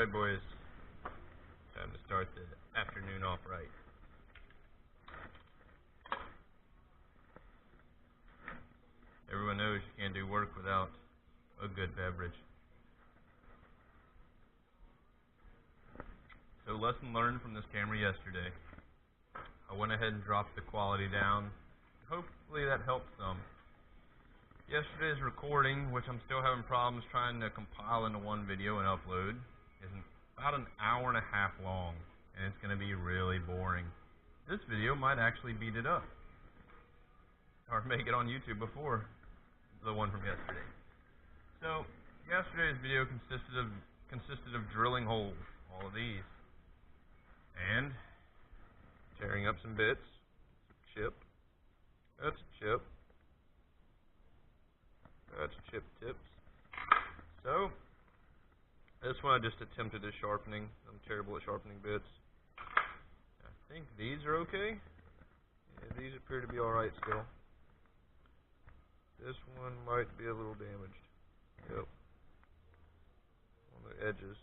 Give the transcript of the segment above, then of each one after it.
Alright boys, time to start the afternoon off right. Everyone knows you can't do work without a good beverage. So lesson learned from this camera yesterday. I went ahead and dropped the quality down. Hopefully that helped some. Yesterday's recording, which I'm still having problems trying to compile into one video and upload, is about an hour and a half long, and it's going to be really boring. This video might actually beat it up, or make it on YouTube before the one from yesterday. So, yesterday's video consisted of drilling holes, all of these, and tearing up some bits. Chip. That's a chip. That's chip tips. So, this one I just attempted at sharpening. I'm terrible at sharpening bits. I think these are okay. Yeah, these appear to be alright still. This one might be a little damaged. Yep. On the edges.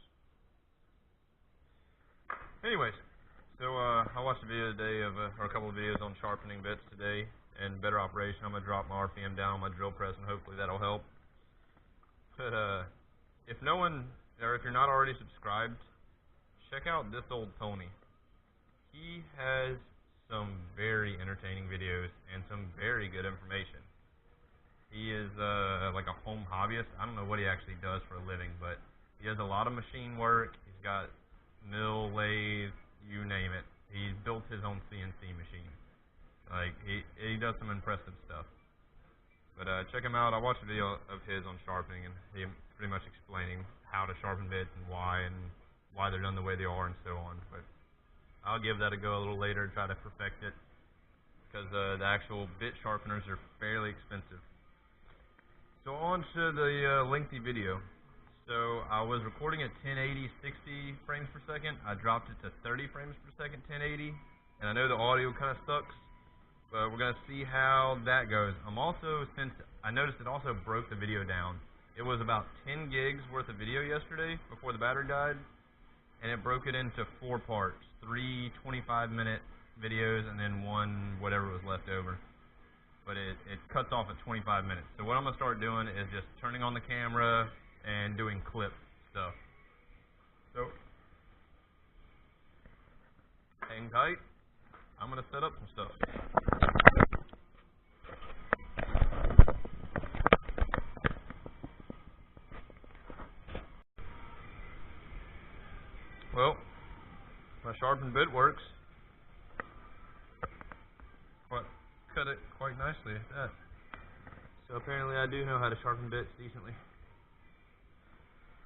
Anyways, so I watched a video today or a couple of videos on sharpening bits today and better operation. I'm going to drop my RPM down on my drill press and hopefully that'll help. But if no one, or if you're not already subscribed, check out This Old Tony. He has some very entertaining videos and some very good information. He is like a home hobbyist. I don't know what he actually does for a living, but he does a lot of machine work. He's got mill, lathe, you name it. He's built his own CNC machine. Like, he does some impressive stuff. But check him out. I watched a video of his on sharpening, and he pretty much explaining how to sharpen bits and why they're done the way they are and so on. But I'll give that a go a little later and try to perfect it, because the actual bit sharpeners are fairly expensive. So on to the lengthy video. So I was recording at 1080 60 frames per second. I dropped it to 30 frames per second 1080, and I know the audio kind of sucks, but we're going to see how that goes. Since I noticed it also broke the video down. It was about 10 gigs worth of video yesterday before the battery died, and it broke it into 4 parts, 3 25-minute videos and then one whatever was left over. But it cuts off at 25 minutes. So what I'm going to start doing is just turning on the camera and doing clip stuff. So, hang tight. I'm going to set up some stuff. Well, my sharpened bit works. But cut it quite nicely at that. So apparently I do know how to sharpen bits decently.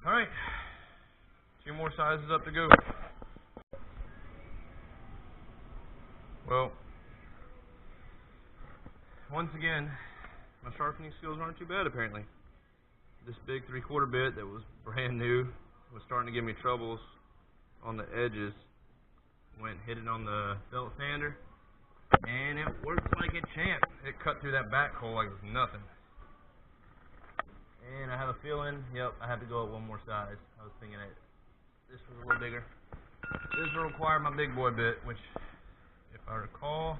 Alright, 2 more sizes up to go. Well, once again, my sharpening skills aren't too bad apparently. This big 3/4 bit that was brand new was starting to give me troubles on the edges. Went and hit it on the belt sander, and it worked like a champ. It cut through that back hole like it was nothing. And I have a feeling, yep, I have to go up 1 more size. I was thinking that this was a little bigger. This will require my big boy bit, which, if I recall,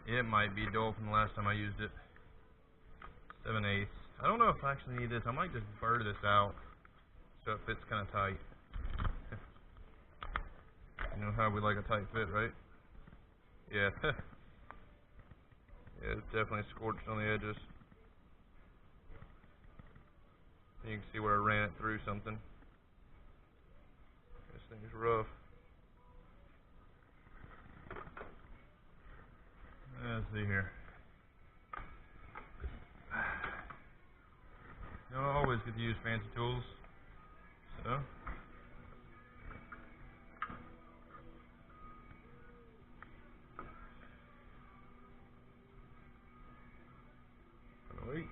it might be dull from the last time I used it. 7/8. I don't know if I actually need this. I might just burr this out so it fits kind of tight. You know how we like a tight fit, right? Yeah. Yeah, it's definitely scorched on the edges. You can see where I ran it through something. This thing's rough. Let's see here. You don't always get to use fancy tools, so. Wait.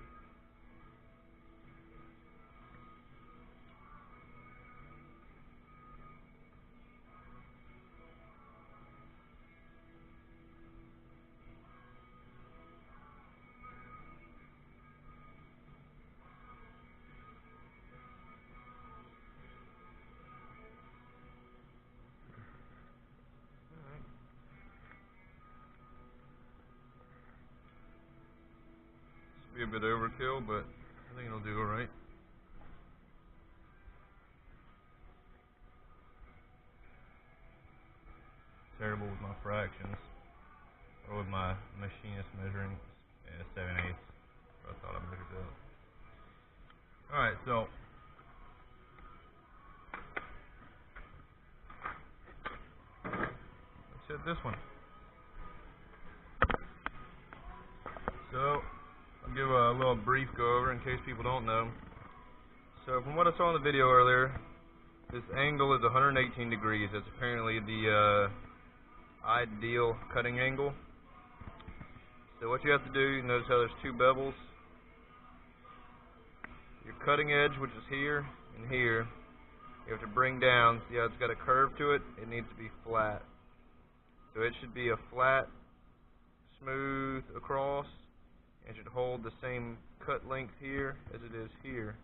bit overkill, but I think it'll do alright. Terrible with my fractions, or with my machinist measuring. Yeah, 7/8. I thought I measured that. Alright, so let's hit this one. So I'll give a little brief go over in case people don't know. So from what I saw in the video earlier, this angle is 118 degrees. That's apparently the ideal cutting angle. So what you have to do, you notice how there's two bevels. Your cutting edge, which is here and here, you have to bring down. See how it's got a curve to it? It needs to be flat. So it should be a flat, smooth across, and should hold the same cut length here as it is here.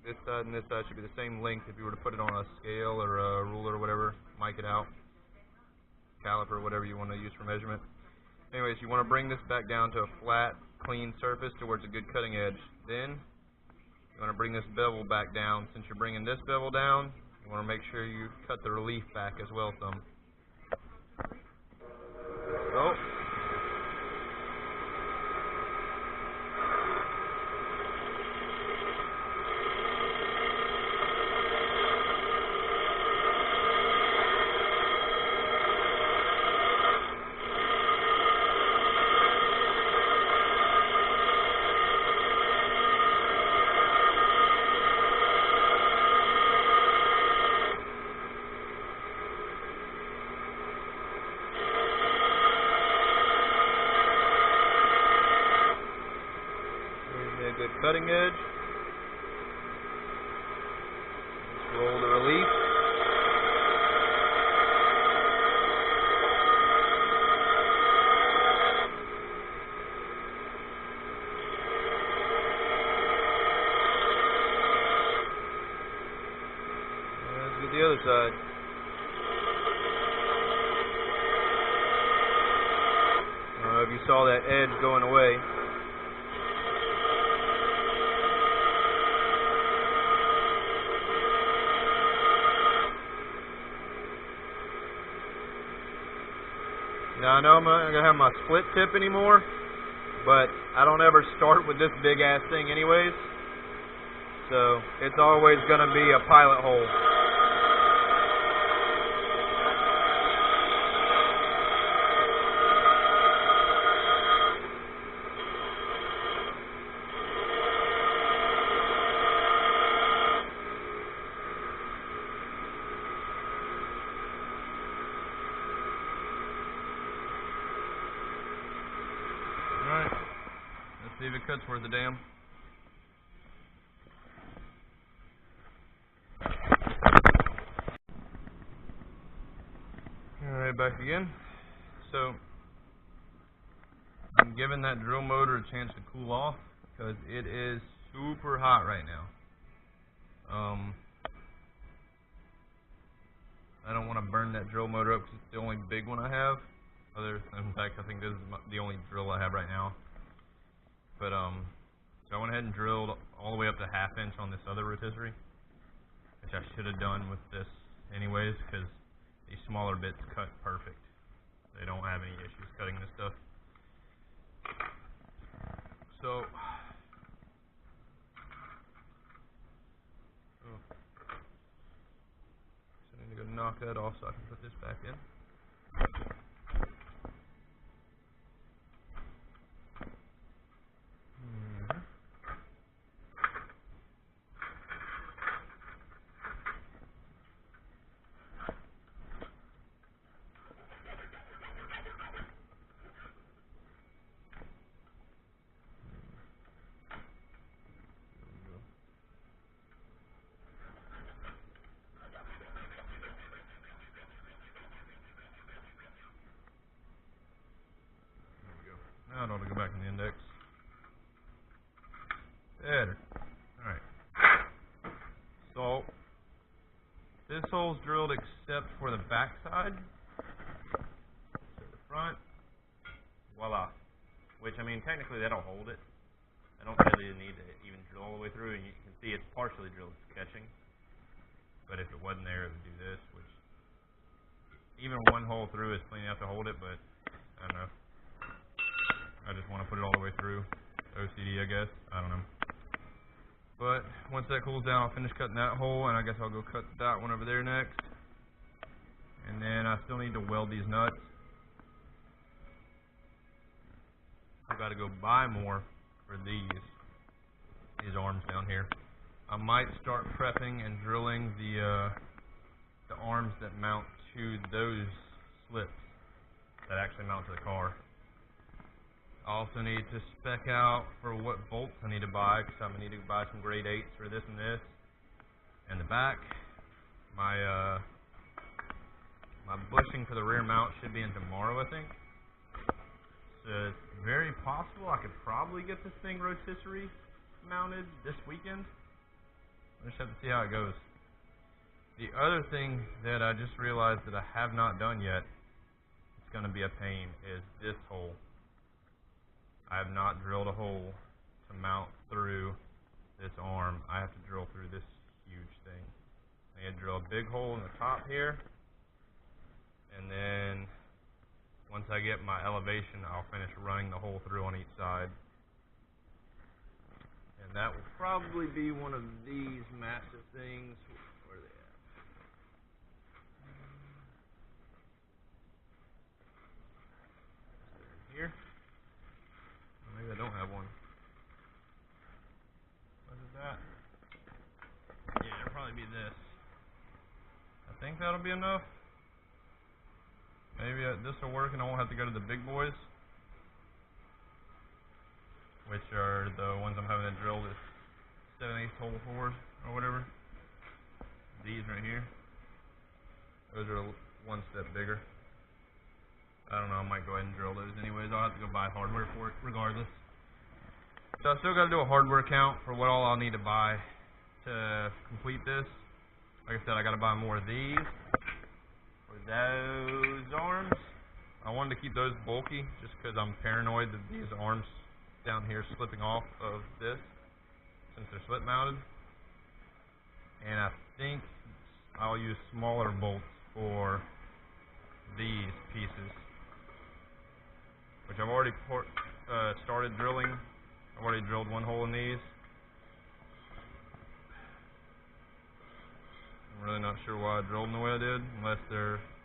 This side and this side should be the same length if you were to put it on a scale or a ruler or whatever, mic it out, caliper, whatever you want to use for measurement. Anyways, you want to bring this back down to a flat, clean surface to where it's a good cutting edge. Then, you want to bring this bevel back down. Since you're bringing this bevel down, you want to make sure you cut the relief back as well some. So, good cutting edge. Let's roll the relief. Let's get the other side. I don't know if you saw that edge going away. Now I know I'm not going to have my split tip anymore, but I don't ever start with this big ass thing anyways, so it's always going to be a pilot hole. Alright, let's see if it cuts worth a damn. Alright, back again. So, I'm giving that drill motor a chance to cool off because it is super hot right now. I don't want to burn that drill motor up because it's the only big one I have. In fact, I think this is the only drill I have right now. But so I went ahead and drilled all the way up to 1/2 inch on this other rotisserie, which I should have done with this anyways, because these smaller bits cut perfect. They don't have any issues cutting this stuff. So, I need to go knock that off so I can put this back in. hopefully that'll hold it. I don't really need to even drill all the way through, and you can see it's partially drilled, it's catching. But if it wasn't there, it would do this, which even one hole through is clean enough to hold it, but I don't know. I just want to put it all the way through. OCD, I guess. I don't know. But once that cools down, I'll finish cutting that hole, and I guess I'll go cut that one over there next. And then I still need to weld these nuts. I've got to go buy more for these arms down here. I might start prepping and drilling the arms that mount to those slips that actually mount to the car. I also need to spec out for what bolts I need to buy, because I'm going to need to buy some grade 8s for this and this. And the back, my bushing for the rear mount should be in tomorrow, I think. So it's very possible I could probably get this thing rotisserie mounted this weekend. I just have to see how it goes. The other thing that I just realized that I have not done yet, it's going to be a pain, is this hole. I have not drilled a hole to mount through this arm. I have to drill through this huge thing. I need to drill a big hole in the top here, and then once I get my elevation, I'll finish running the hole through on each side. And that will probably be one of these massive things. Where are they at? Here? Maybe I don't have one. What is that? Yeah, it'll probably be this. I think that'll be enough. Maybe this will work and I won't have to go to the big boys, which are the ones I'm having to drill this 7/8 hole for or whatever. These right here. Those are one step bigger. I don't know, I might go ahead and drill those anyways. I'll have to go buy hardware for it regardless. So I still got to do a hardware count for what all I'll need to buy to complete this. Like I said, I got to buy more of these for those arms. I wanted to keep those bulky just because I'm paranoid that these arms down here slipping off of this since they're slip mounted. And I think I'll use smaller bolts for these pieces, which I've already started drilling. I've already drilled one hole in these. I'm really not sure why I drilled them the way I did, unless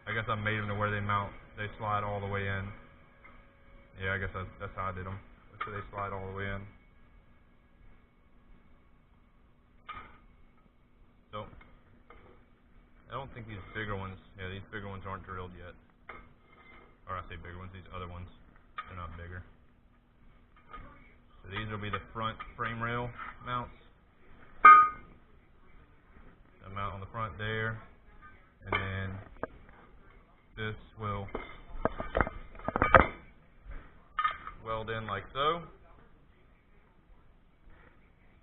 I guess I made them to where they slide all the way in. Yeah, I guess that's how I did them. So they slide all the way in. So, I don't think these bigger ones, these bigger ones aren't drilled yet. Or I say bigger ones, these other ones, they're not bigger. So these will be the front frame rail mounts. The mount on the front there, and then this will weld in like so,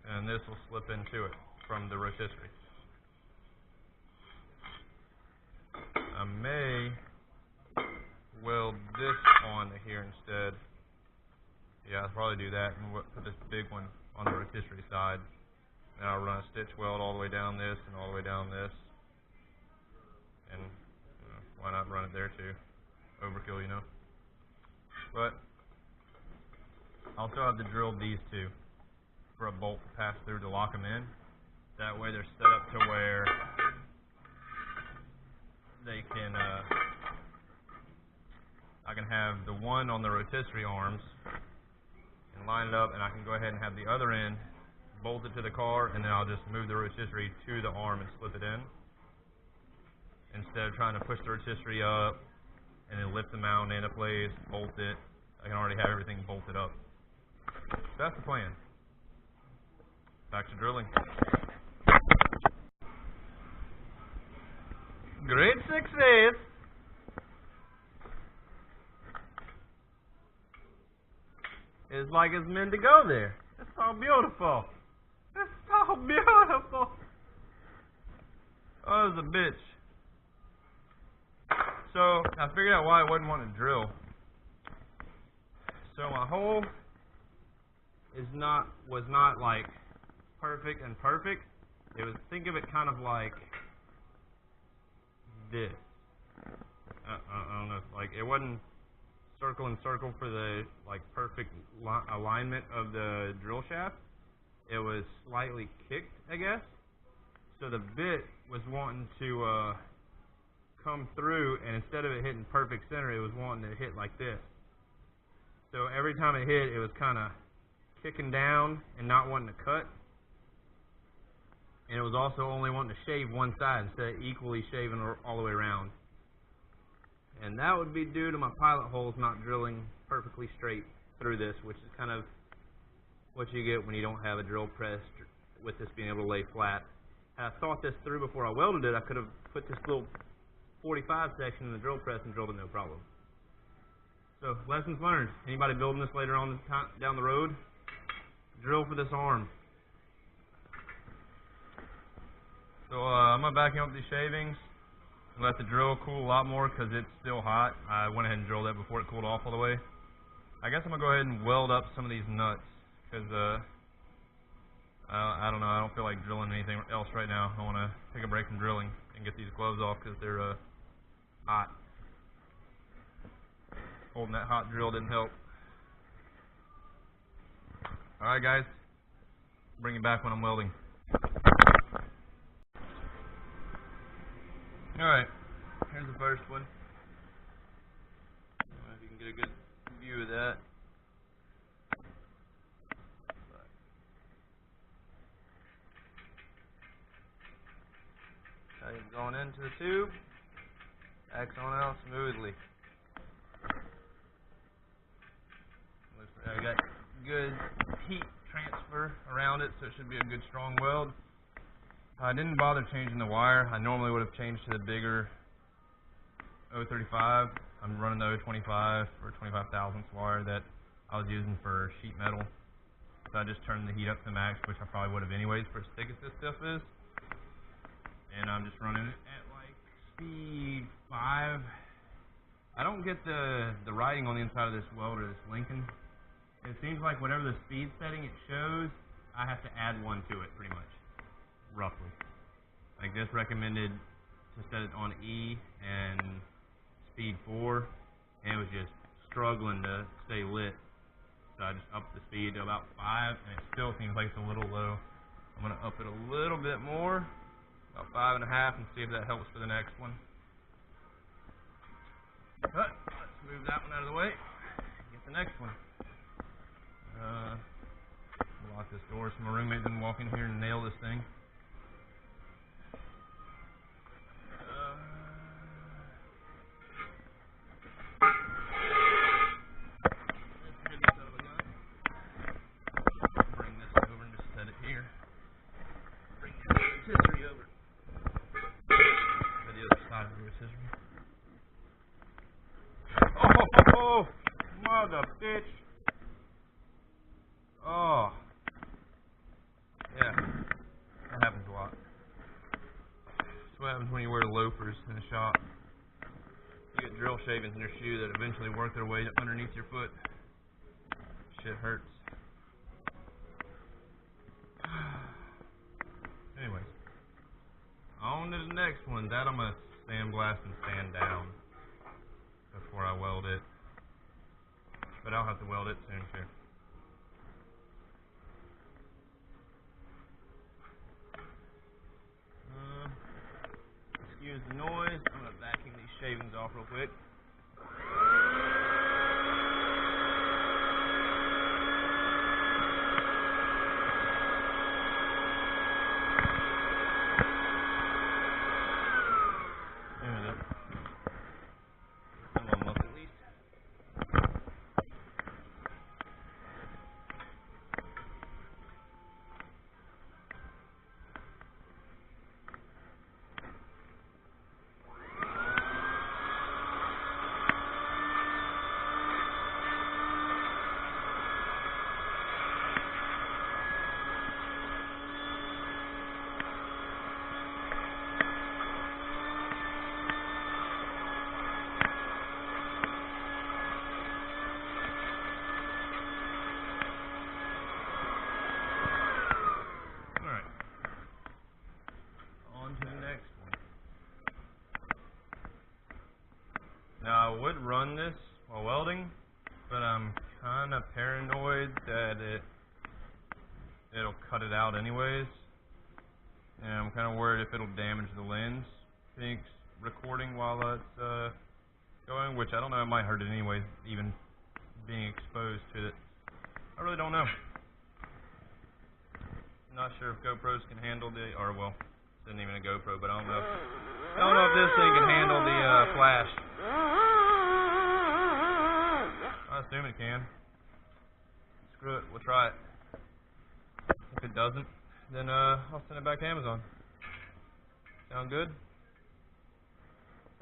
and this will slip into it from the rotisserie. I may weld this on here instead. Yeah, I'll probably do that and put this big one on the rotisserie side. And I'll run a stitch weld all the way down this and all the way down this. And why not run it there too? Overkill, you know. But I'll still have to drill these two for a bolt to pass through to lock them in. That way they're set up to where they can, I can have the one on the rotisserie arms and line it up, and I can go ahead and have the other end bolted to the car, and then I'll just move the rotisserie to the arm and slip it in, instead of trying to push the rotisserie up and then lift the mount into place, bolt it. I can already have everything bolted up. So that's the plan. Back to drilling. Great success. It's like it's meant to go there. It's so beautiful. It's so beautiful. Oh, it was a bitch. So I figured out why I wasn't wanting to drill. So my hole was not like perfect and perfect. It was, think of it kind of like this. I don't know, like it wasn't circle and circle for the like perfect alignment of the drill shaft. It was slightly kicked, I guess. So the bit was wanting to come through, and instead of it hitting perfect center, it was wanting to hit like this. So every time it hit, it was kind of kicking down and not wanting to cut. And it was also only wanting to shave one side instead of equally shaving all the way around. And that would be due to my pilot holes not drilling perfectly straight through this, which is kind of what you get when you don't have a drill press with this being able to lay flat. Had I thought this through before I welded it, I could have put this little 45 section in the drill press and drilled it no problem. So, lessons learned. Anybody building this later on down the road, drill for this arm. So I'm going to vacuum up these shavings and let the drill cool a lot more because it's still hot. I went ahead and drilled it before it cooled off all the way. I guess I'm going to go ahead and weld up some of these nuts because I don't know, I don't feel like drilling anything else right now. I want to take a break from drilling and get these gloves off because they're hot. Holding that hot drill didn't help. Alright guys, bring it back when I'm welding. Alright, here's the first one. I don't know if you can get a good view of that. Going into the tube, backs on out smoothly. I got good heat transfer around it, so it should be a good strong weld. I didn't bother changing the wire. I normally would have changed to the bigger 035. I'm running the 025 or 25 thousandths wire that I was using for sheet metal. So I just turned the heat up to max, which I probably would have anyways for as thick as this stuff is. And I'm just running it at like speed 5. I don't get the writing on the inside of this welder, this Lincoln. It seems like whatever the speed setting it shows, I have to add one to it pretty much, roughly. Like this recommended to set it on E and speed 4, and it was just struggling to stay lit. So I just upped the speed to about 5, and it still seems like it's a little low. I'm going to up it a little bit more. About 5.5 and see if that helps for the next one. But let's move that one out of the way. Get the next one. Lock this door so my roommate didn't walk in here and nail this thing. Bring this over and just set it here. Bring the rotisserie over. The other side of the rotisserie. Oh, mother bitch. Oh. Yeah. That happens a lot. That's what happens when you wear loafers in the shop. You get drill shavings in your shoe that eventually work their way underneath your foot. Shit hurts. Anyways. On to the next one. That I'm going to sandblast and sand down before I weld it. But I'll have to weld it soon too. Excuse the noise. I'm going to vacuum these shavings off real quick. run this while welding, but I'm kind of paranoid that it'll cut it out anyways. And I'm kind of worried if it'll damage the lens being recording while it's going, which I don't know, it might hurt it anyways, even being exposed to it. I really don't know. Not sure if GoPros can handle the, or well, it isn't even a GoPro, but I don't know if this thing can handle the flash. I assume it can. Screw it, we'll try it. If it doesn't, then I'll send it back to Amazon. Sound good?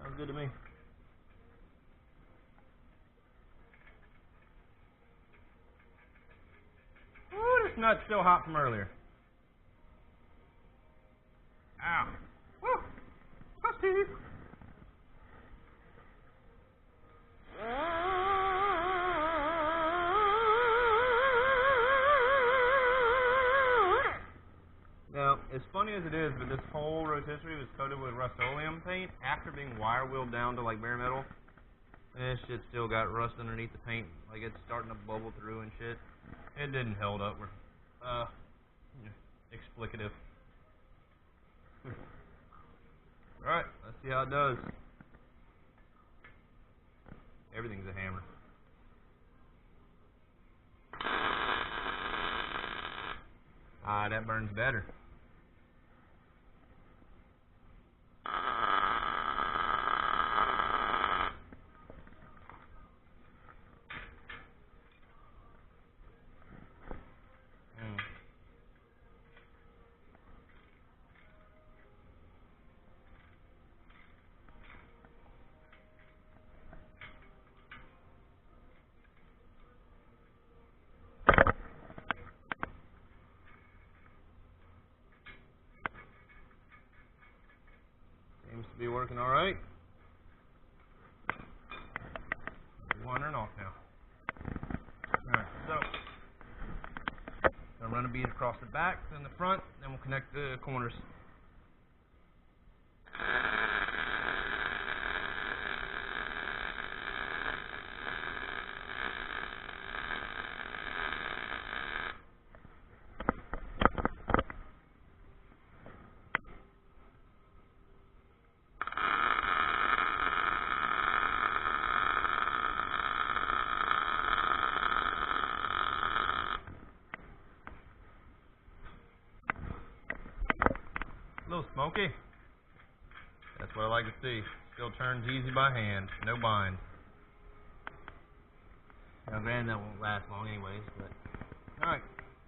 Sounds good to me. Ooh, this nut's still hot from earlier. Ow. Woo! My teeth. Now, as funny as it is, but this whole rotisserie was coated with Rust-Oleum paint after being wire wheeled down to like bare metal. And this shit still got rust underneath the paint, like it's starting to bubble through and shit. It didn't held up. Explicative. Alright, let's see how it does. Everything's a hammer. Ah, that burns better. Seems to be working alright. Wandering off now. Alright, so I'm going to run a bead across the back, then the front, then we'll connect the corners. A little smoky. That's what I like to see. Still turns easy by hand. No bind. Now granted that won't last long anyways, but alright.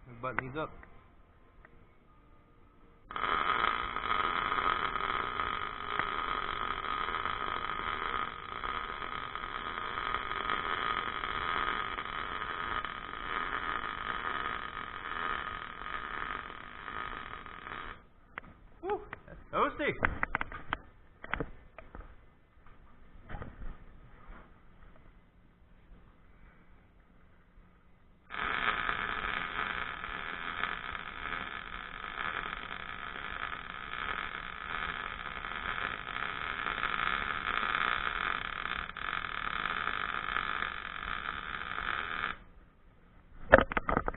Let's button these up. Woo, that's toasty.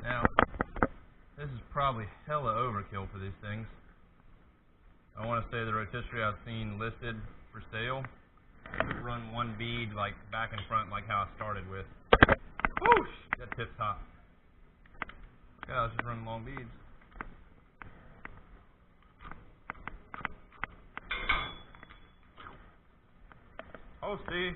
Now, this is probably hella overkill for these things. I want to say the rotisserie I've seen listed for sale run one bead like back and front like how I started with. Whoosh! That tip's hot. Yeah, I was just running long beads. Oh, see.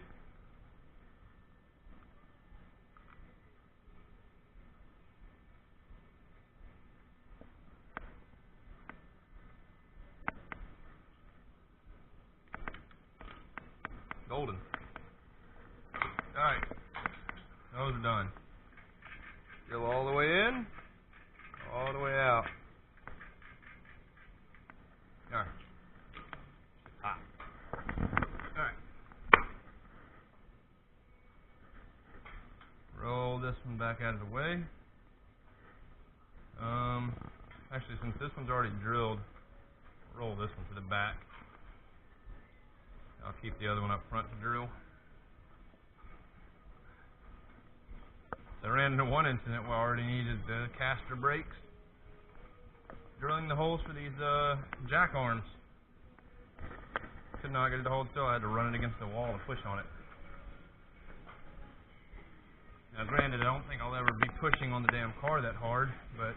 Golden. Alright. Those are done. Drill all the way in, all the way out. Alright. Hot. Alright. Roll this one back out of the way. Actually, since this one's already drilled, roll this one to the back. I'll keep the other one up front to drill. So I ran into one incident where I already needed the caster brakes, drilling the holes for these jack arms. Could not get it to hold still. I had to run it against the wall to push on it. Now granted, I don't think I'll ever be pushing on the damn car that hard, but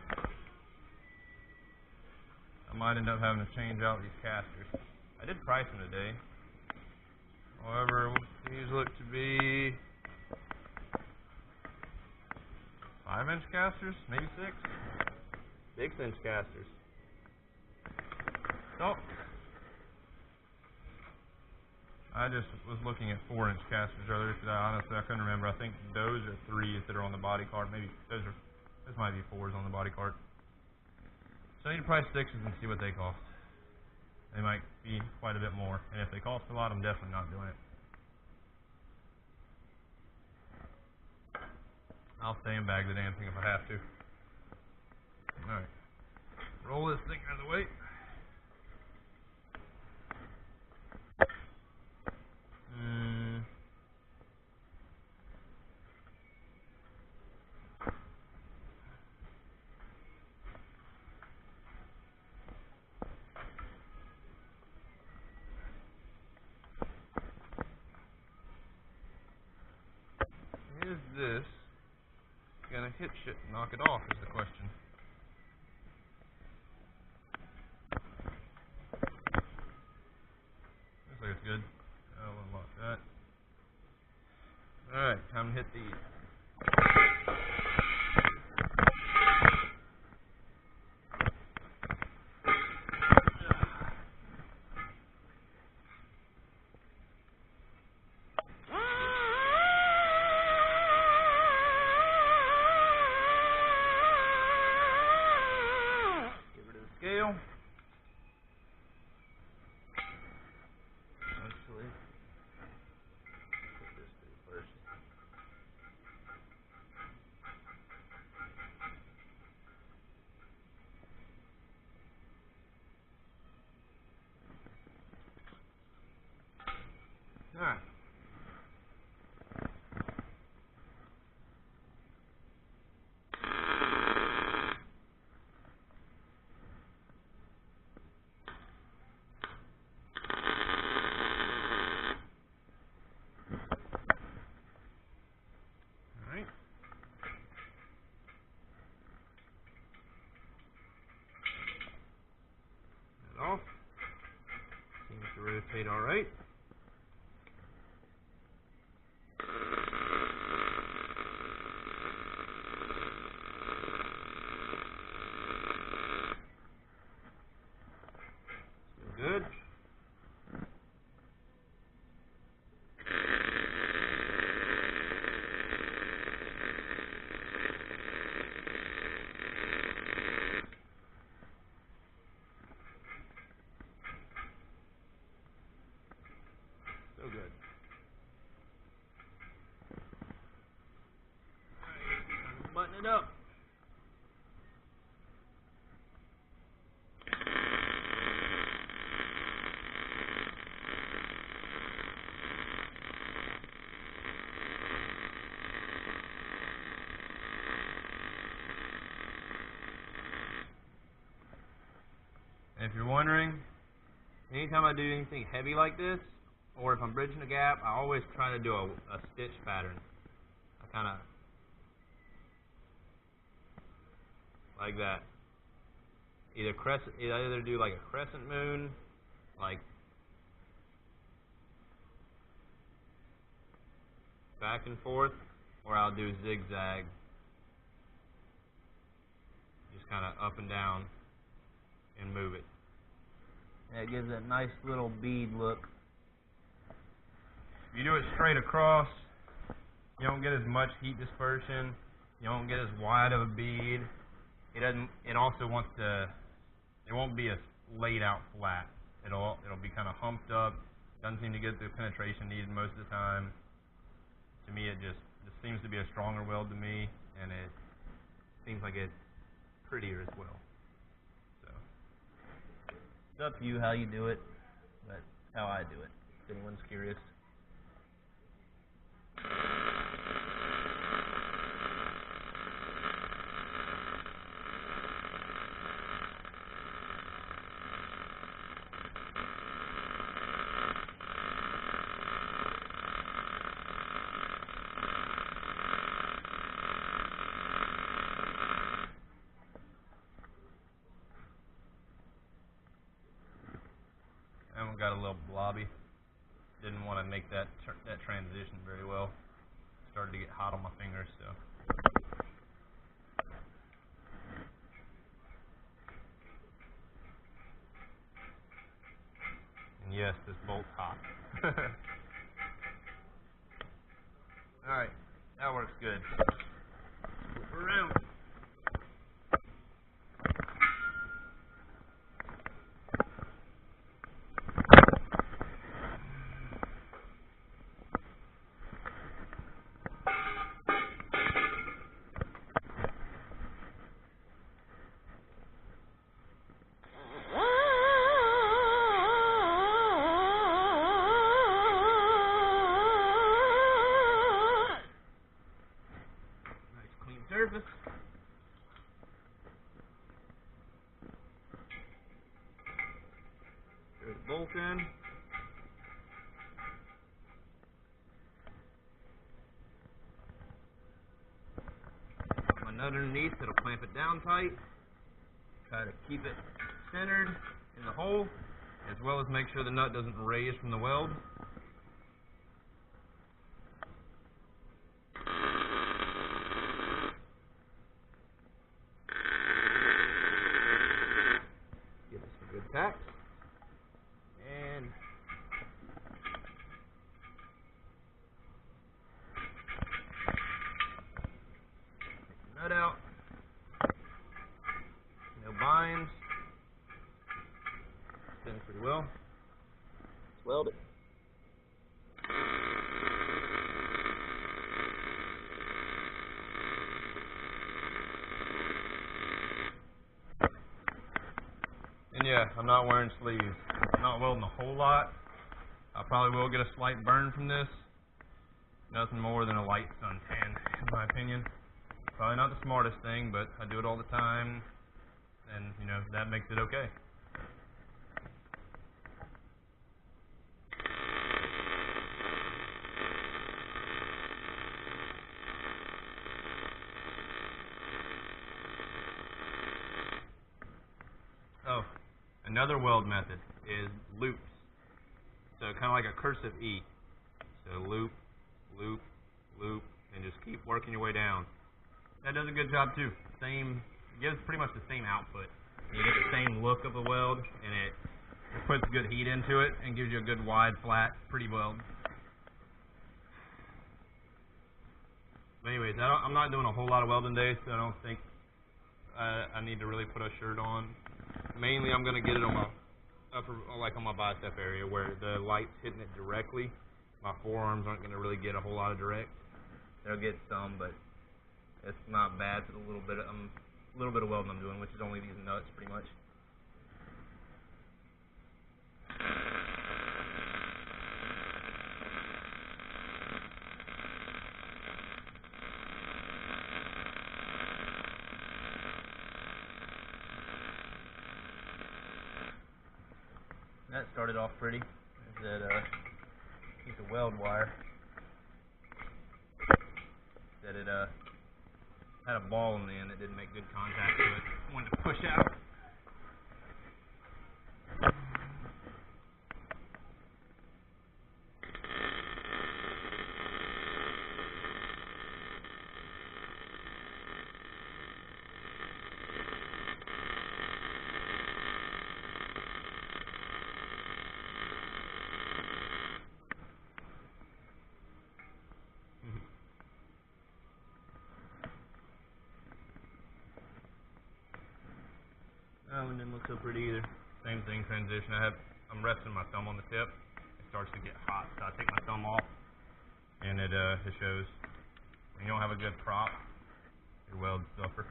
I might end up having to change out these casters. I did price them today. However, these look to be 5-inch casters, maybe 6. 6-inch casters. So, I just was looking at 4-inch casters earlier today. Honestly, I couldn't remember. I think those are 3s that are on the body cart. Maybe this might be 4s on the body cart. So I need to price 6s and see what they cost. They might be quite a bit more, and if they cost a lot, I'm definitely not doing it. I'll stay and bag the damn thing if I have to. Alright. Roll this thing out of the way. Is this gonna hit shit and knock it off is the question. Looks like it's good. I'll unlock that. Alright, time to hit these. Scale. Actually, put this through first. Alright. Off. Seems to rotate alright. Still good. So good. Alright, button it up. And if you're wondering, anytime I do anything heavy like this, or if I'm bridging a gap, I always try to do a stitch pattern. I kind of like that. Either do like a crescent moon, like back and forth, or I'll do zigzag, just kind of up and down and move it. And it gives a nice little bead look. If you do it straight across, you don't get as much heat dispersion. You don't get as wide of a bead. It also wants to. It won't be as laid out flat. It'll be kind of humped up. Doesn't seem to get the penetration needed most of the time. To me, it seems to be a stronger weld to me, and it seems like it's prettier as well. So it's up to you how you do it, but how I do it. If anyone's curious. got a little blobby. Didn't want to make that transition very well. Started to get hot on my fingers, so. And yes, this bolt's hot. Alright, that works good. Flip around. Surface. There's the bolt in. Put my nut underneath, it'll clamp it down tight. Try to keep it centered in the hole, as well as make sure the nut doesn't raise from the weld. Tack and take the nut out. No binds. Spins pretty well. Let's weld it. And yeah, I'm not wearing sleeves. I'm not welding a whole lot. I probably will get a slight burn from this. Nothing more than a light suntan, in my opinion. Probably not the smartest thing, but I do it all the time, and you know, that makes it okay. Oh, another weld method is loops. So kind of like a cursive E. So loop, loop, loop, and just keep working your way down. That does a good job too. Gives pretty much the same output. You get the same look of a weld, and it puts good heat into it and gives you a good wide, flat, pretty weld. But anyways, I'm not doing a whole lot of welding today, so I don't think I need to really put a shirt on. Mainly, I'm going to get it on my on my bicep area where the light's hitting it directly. My forearms aren't going to really get a whole lot of direct. They'll get some, but it's not bad for the little bit of welding I'm doing, which is only these nuts pretty much. That started off pretty. There's that piece of weld wire that it had a ball in the end that didn't make good contact, so it wanted to push out. Oh, and didn't look so pretty either. Same thing, transition. I'm resting my thumb on the tip. It starts to get hot, so I take my thumb off, and it shows. When you don't have a good prop, your welds suffer.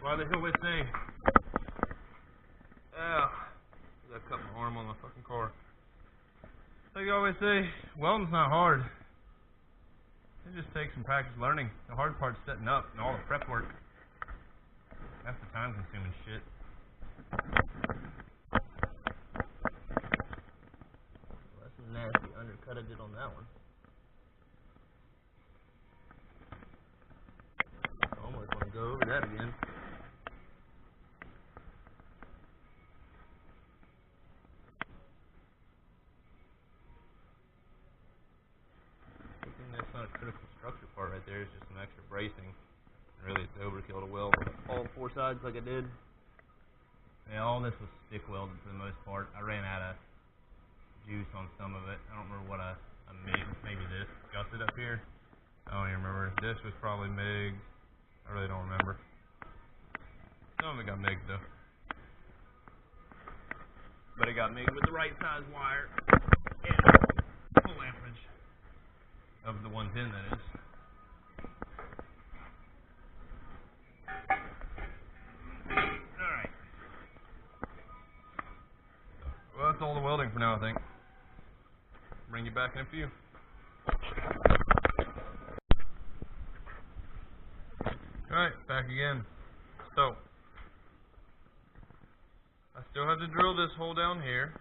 Why they always say, I cut my arm on the fucking car. Like you always say, welding's not hard. It just takes some practice learning. The hard part's setting up and all the prep work. That's the time-consuming shit. Well, that's a nasty undercut I did on that one. I almost want to go over that again. not a critical structure part right there. It's just some extra bracing. And really, it's overkill to weld all 4 sides like I did. Yeah, all this was stick welded for the most part. I ran out of juice on some of it. I don't remember what I made. Maybe this gusset up here. I don't even remember. This was probably MIG. I really don't remember. Some of it got MIG though. But it got MIG with the right size wire and full amperage of the 110, that is. Alright. Well, that's all the welding for now, I think. Bring you back in a few. Alright, back again. So, I still have to drill this hole down here.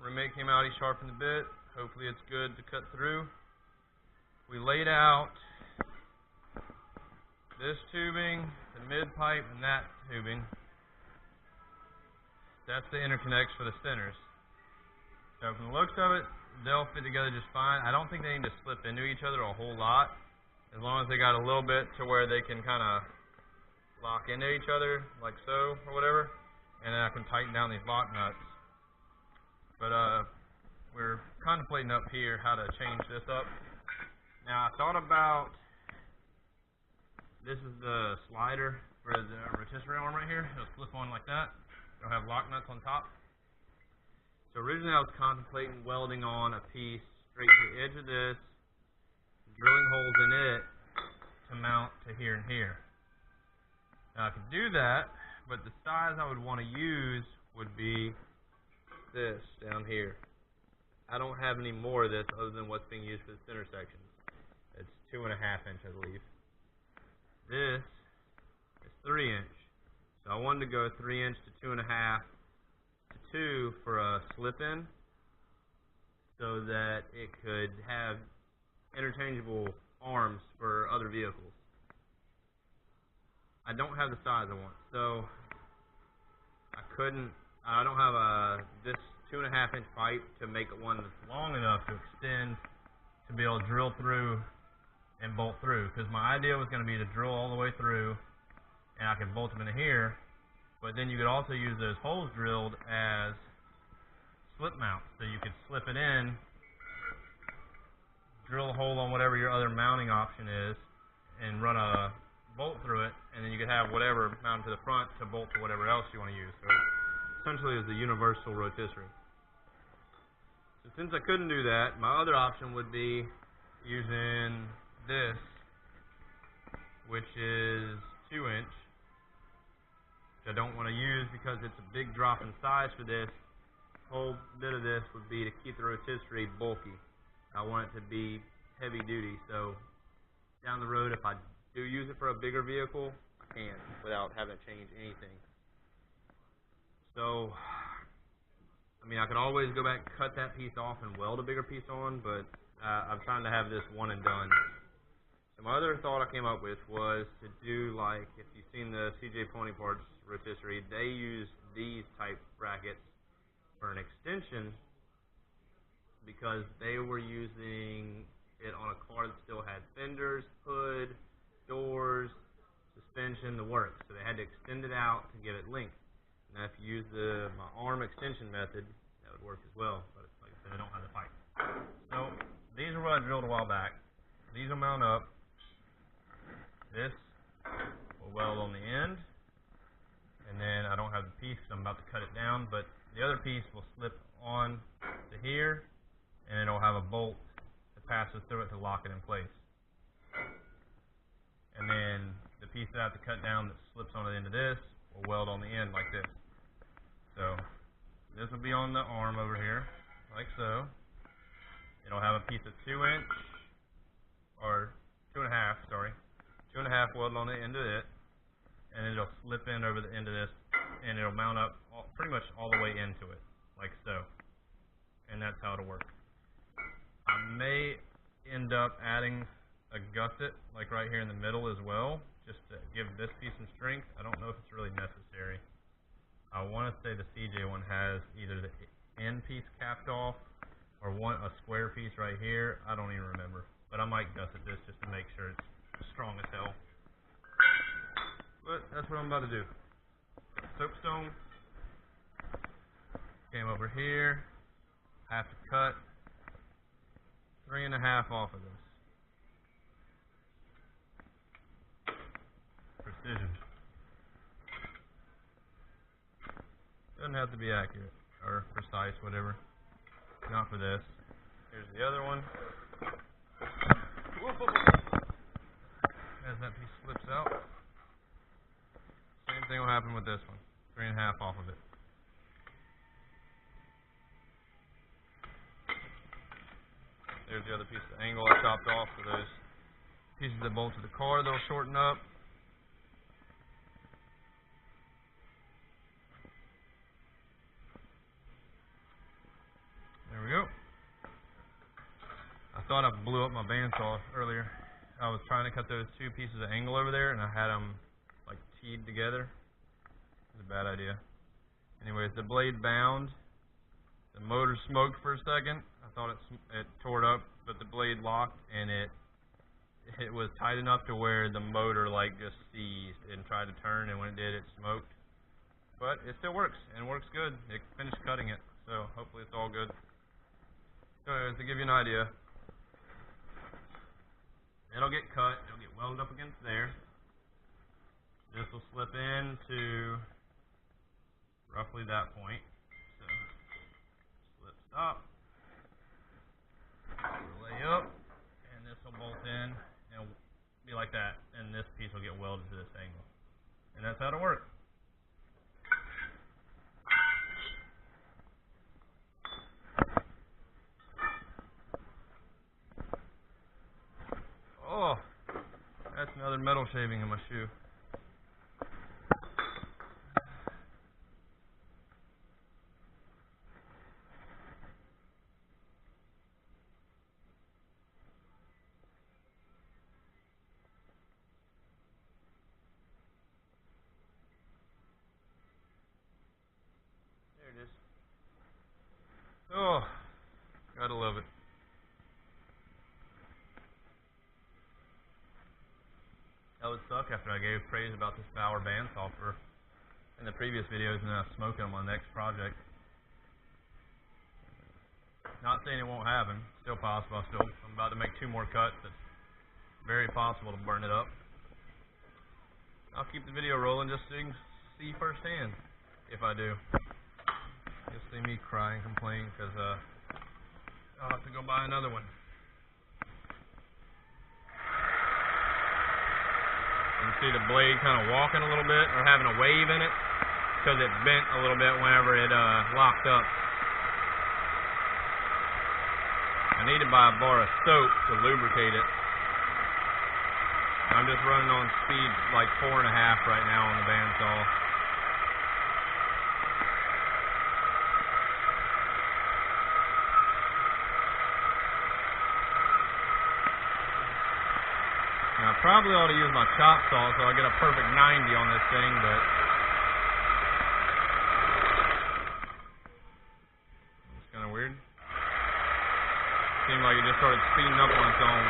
Roommate came out, he sharpened the bit. Hopefully it's good to cut through. We laid out this tubing, the mid pipe, and that tubing. That's the interconnects for the centers. So from the looks of it, they'll fit together just fine. I don't think they need to slip into each other a whole lot, as long as they got a little bit to where they can kind of lock into each other, like so, or whatever, and then I can tighten down these lock nuts. But we're contemplating up here how to change this up. Now I thought about, this is the slider for the rotisserie arm right here. It'll slip on like that. It'll have lock nuts on top. So originally I was contemplating welding on a piece straight to the edge of this, drilling holes in it to mount to here and here. Now I could do that, but the size I would want to use would be this down here. I don't have any more of this other than what's being used for the center sections. It's 2.5 inch, I believe. This is 3 inch. So I wanted to go 3 inch to 2.5 to 2 for a slip in, so that it could have interchangeable arms for other vehicles. I don't have the size I want, so I don't have this 2.5 inch pipe to make it one that's long enough to extend to be able to drill through and bolt through, because my idea was going to be to drill all the way through and I could bolt them into here, but then you could also use those holes drilled as slip mounts, so you could slip it in, drill a hole on whatever your other mounting option is, and run a bolt through it, and then you could have whatever mounted to the front to bolt to whatever else you want to use. So essentially it's a universal rotisserie. So since I couldn't do that, my other option would be using this, which is 2 inch, which I don't want to use because it's a big drop in size for this. Whole bit of this would be to keep the rotisserie bulky. I want it to be heavy duty, so down the road if I do use it for a bigger vehicle, I can without having to change anything. So, I mean, I could always go back and cut that piece off and weld a bigger piece on, but I'm trying to have this one and done. So my other thought I came up with was to do, like, if you've seen the CJ Pony Parts rotisserie, they use these type brackets for an extension because they were using it on a car that still had fenders, hood, doors, suspension, the works. So they had to extend it out to give it length. Now if you use my arm extension method, that would work as well. But like I said, I don't have the pipe. So these are what I drilled a while back. These will mount up. This will weld on the end. And then I don't have the piece because I'm about to cut it down, but the other piece will slip on to here, and it'll have a bolt that passes through it to lock it in place. And then the piece that I have to cut down that slips on the end of this will weld on the end like this. So this will be on the arm over here, like so. It'll have a piece of 2 inch, or 2.5, sorry, 2.5 welded on the end of it, and it'll slip in over the end of this, and it'll mount up pretty much all the way into it, like so. And that's how it'll work. I may end up adding a gusset, like right here in the middle as well, just to give this piece some strength. I don't know if it's really necessary. I want to say the CJ one has either the end piece capped off or a square piece right here. I don't even remember, but I might gusset this just to make sure it's strong as hell. But that's what I'm about to do. Soapstone. Came over here. Have to cut 3.5 off of this. Precision. Doesn't have to be accurate or precise, whatever. Not for this. Here's the other one. As that piece slips out. Same thing will happen with this one. 3.5 off of it. There's the other piece of the angle I chopped off for those pieces that bolt to the car. They'll shorten up. There we go. I thought I blew up my bandsaw earlier. I was trying to cut those two pieces of angle over there, and I had them like teed together. It was a bad idea. Anyways, the blade bound. The motor smoked for a second. I thought it tore up, but the blade locked, and it was tight enough to where the motor like just seized and tried to turn, and when it did, it smoked. But it still works, and works good. It finished cutting it, so hopefully it's all good. So to give you an idea, it'll get cut, it'll get welded up against there. This will slip into roughly that point. So slip stop, lay up, and this will bolt in and it'll be like that, and this piece will get welded to this angle. And that's how it'll work. Oh, that's another metal shaving in my shoe. There it is. Oh, gotta love it. That would suck after I gave praise about this Bauer bandsaw in the previous videos, and then I smoked it on my next project. Not saying it won't happen. Still possible. I'm about to make 2 more cuts. It's very possible to burn it up. I'll keep the video rolling just so you can see firsthand if I do. You'll see me cry and complain because I'll have to go buy another one. You can see the blade kind of walking a little bit, or having a wave in it, because it bent a little bit whenever it locked up. I need to buy a bar of soap to lubricate it. I'm just running on speed like 4.5 right now on the bandsaw. Now, I probably ought to use my chop saw so I get a perfect 90 on this thing, but it's kind of weird. Seemed like it just started speeding up on its own.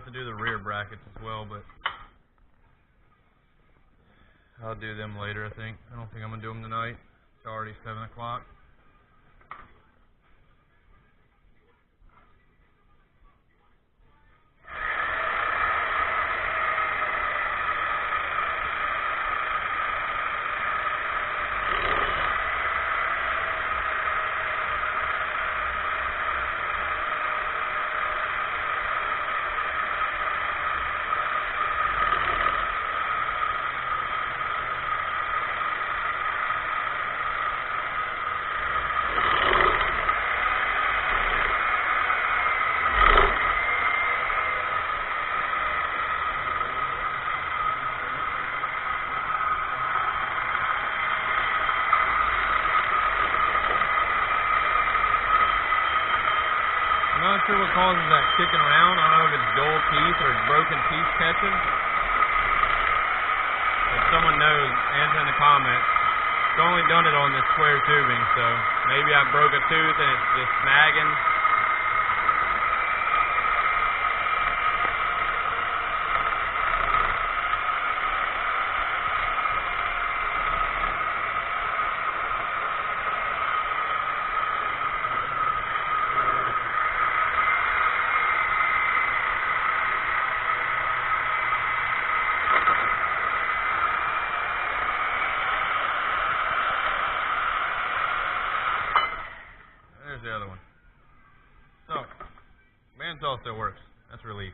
have to do the rear brackets as well, but I'll do them later, I think. I don't think I'm going to do them tonight. It's already 7 o'clock. I'm not sure what causes that kicking around. I don't know if it's dull teeth or broken teeth catching. If someone knows, answer in the comments. It's only done it on this square tubing, so maybe I broke a tooth and it's just snagging. There's the other one. So, bandsaw still works. That's a relief.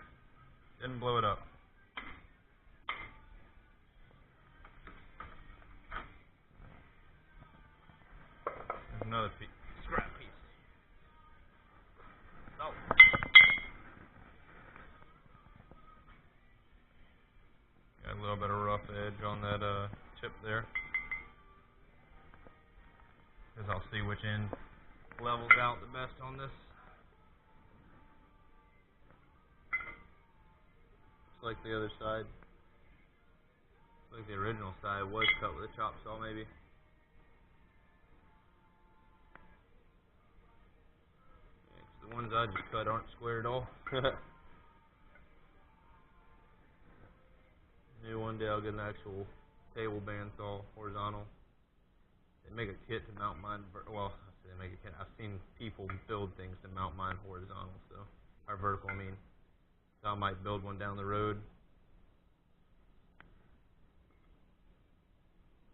Didn't blow it up. There's another piece. Scrap piece. Oh. Got a little bit of rough edge on that chip there. Because I'll see which end levels out the best on this. Just like the other side. Like the original side was cut with a chop saw maybe. Yeah, 'cause the ones I just cut aren't square at all. Maybe one day I'll get an actual table bandsaw, horizontal. They make a kit to mount mine, well, they make a kit. I've seen people build things to mount mine horizontal, so, or vertical, I mean. So I might build one down the road.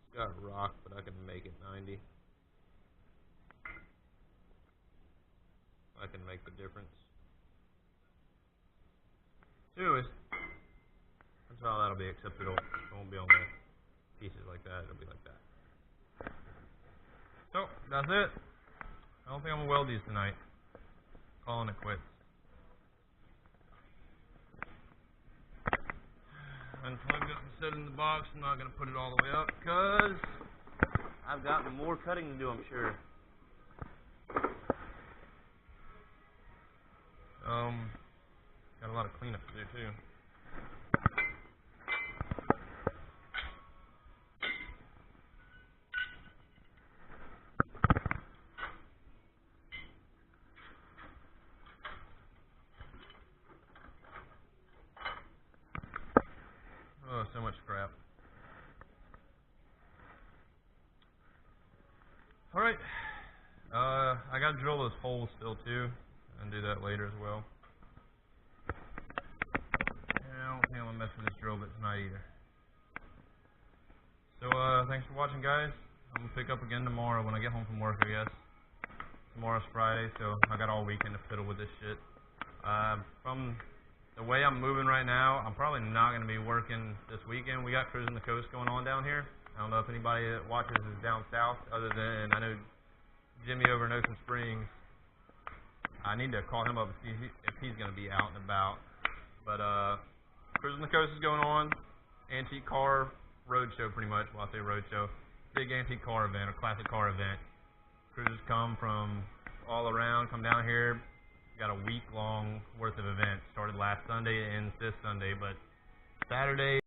It's got a rock, but I can make it 90. I can make the difference. Anyways, that's how that'll be, except it won't be on the pieces like that, it'll be like that. So, that's it. I don't think I'm going to weld these tonight. Calling it quits. Unplugged it and set it in the box. I'm not going to put it all the way up because I've got more cutting to do, I'm sure. Got a lot of cleanup to do too. Oh, so much crap. Alright. I gotta drill those holes still too, and do that later as well. And I don't think I'm gonna mess with this drill bit tonight either. So, thanks for watching, guys. I'm gonna pick up again tomorrow when I get home from work, I guess. Tomorrow's Friday, so I got all weekend to fiddle with this shit. From the way I'm moving right now, I'm probably not going to be working this weekend. We got Cruising the Coast going on down here. I don't know if anybody that watches is down south, other than I know Jimmy over in Ocean Springs. I need to call him up and see if he's going to be out and about. But Cruising the Coast is going on. Antique car roadshow, pretty much. Well, I say roadshow. Big antique car event, a classic car event. Cruisers come from all around, come down here. Got a week-long worth of events. Started last Sunday and ends this Sunday, but Saturday